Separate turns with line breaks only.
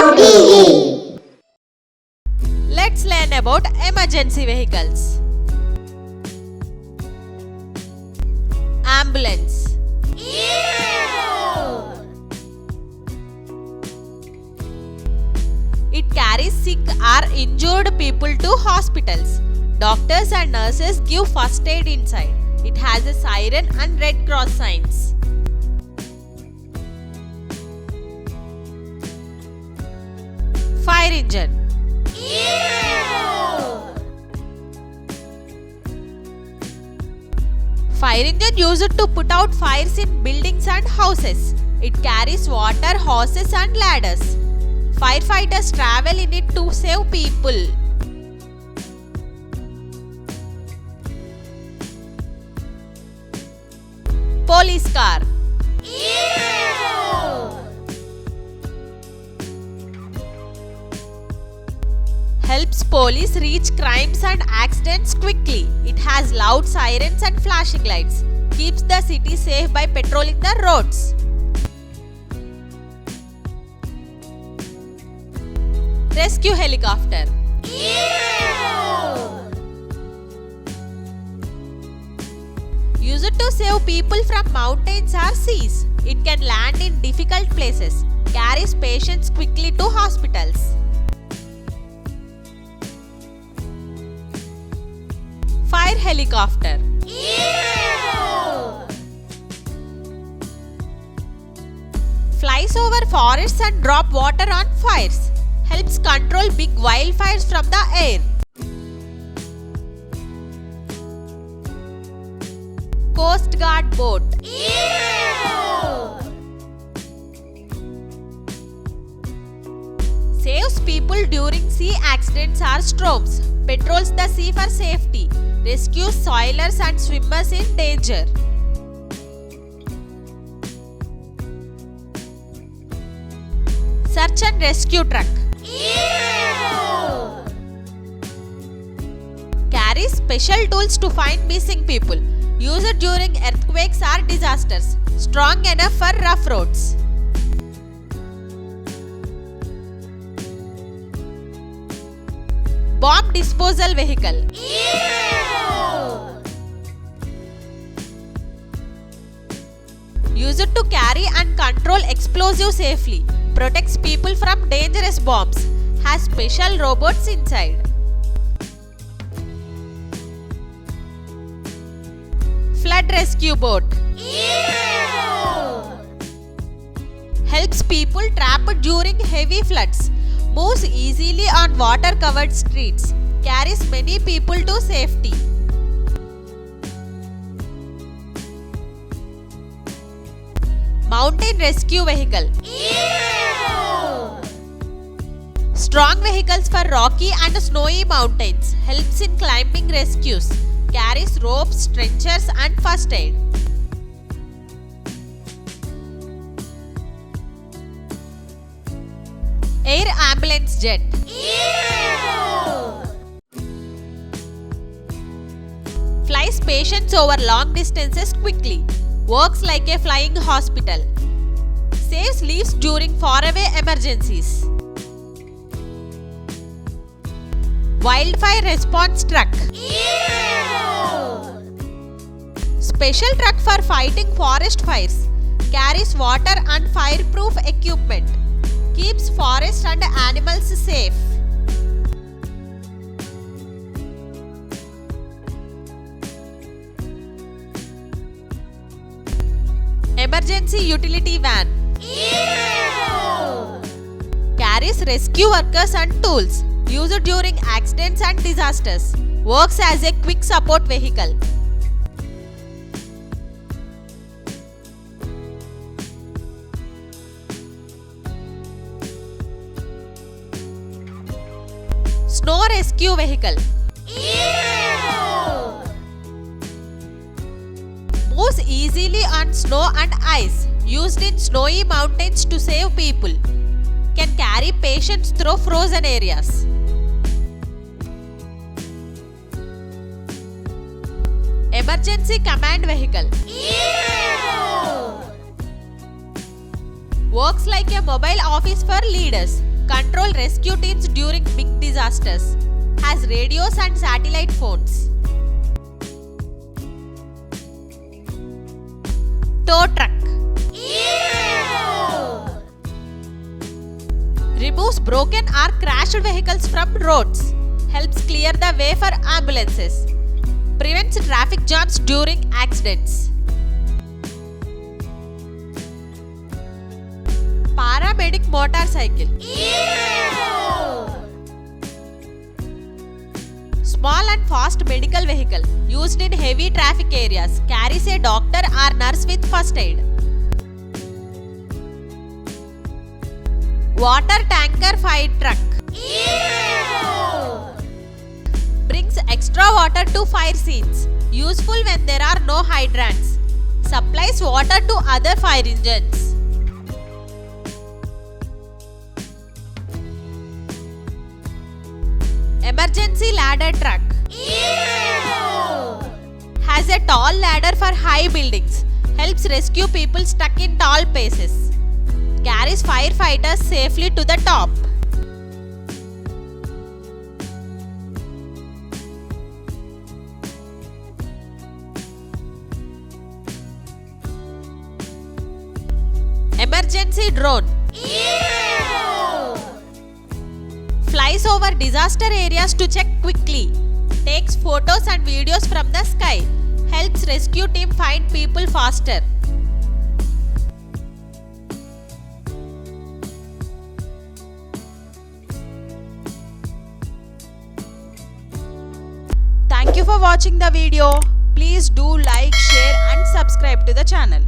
on TV.
Let's learn about emergency vehicles. Ambulance. It carries sick or injured people to hospitals. Doctors and nurses give first aid inside. It has a siren and Red Cross signs. Fire engine. Fire engine used to put out fires in buildings and houses. It carries water, hoses and ladders. Firefighters travel in it to save people. Police car. Helps police reach crimes and accidents quickly. It has loud sirens and flashing lights. Keeps the city safe by patrolling the roads. Rescue helicopter. Used to save people from mountains or seas. It can land in difficult places. Carries patients quickly to hospitals. Fire helicopter. Flies over forests and drop water on fires. Helps control big wildfires from the air. Coast Guard boat. Saves people during sea accidents or storms. Patrols the sea for safety. Rescues sailors and swimmers in danger. Search and rescue truck. Carries special tools to find missing people. Used during earthquakes or disasters. Strong enough for rough roads. Bomb disposal vehicle. Used to carry and control explosives safely. Protects people from dangerous bombs. Has special robots inside. Flood rescue boat. Helps people trapped during heavy floods. Moves easily on water-covered streets. Carries many people to safety. Mountain rescue vehicle. Strong vehicles for rocky and snowy mountains. Helps in climbing rescues. Carries ropes, stretchers and first aid. Air ambulance jet. Flies patients over long distances quickly. Works like a flying hospital. Saves lives during faraway emergencies. Wildfire response truck. Special truck for fighting forest fires. Carries water and fireproof equipment. Keeps forest and animals safe. Emergency utility van. Carries rescue workers and tools. Used during accidents and disasters. Works as a quick support vehicle. Snow rescue vehicle. Moves easily on snow and ice. Used in snowy mountains to save people. Can carry patients through frozen areas. Emergency command vehicle. Works like a mobile office for leaders. Control rescue teams during big disasters. Has radios and satellite phones. Tow truck. Removes broken or crashed vehicles from roads. Helps clear the way for ambulances. Prevents traffic jams during accidents. Paramedic motorcycle. Small and fast medical vehicle used in heavy traffic areas. Carries a doctor or nurse with first aid. Water tanker fire truck. Brings extra water to fire scenes. Useful when there are no hydrants. Supplies water to other fire engines. Emergency ladder truck. Has a tall ladder for high buildings. Helps rescue people stuck in tall places. Carries firefighters safely to the top. Emergency drone. Flies over disaster areas to check quickly. Takes photos and videos from the sky. Helps rescue team find people faster. Thank you for watching the video. Please do like, share and subscribe to the channel.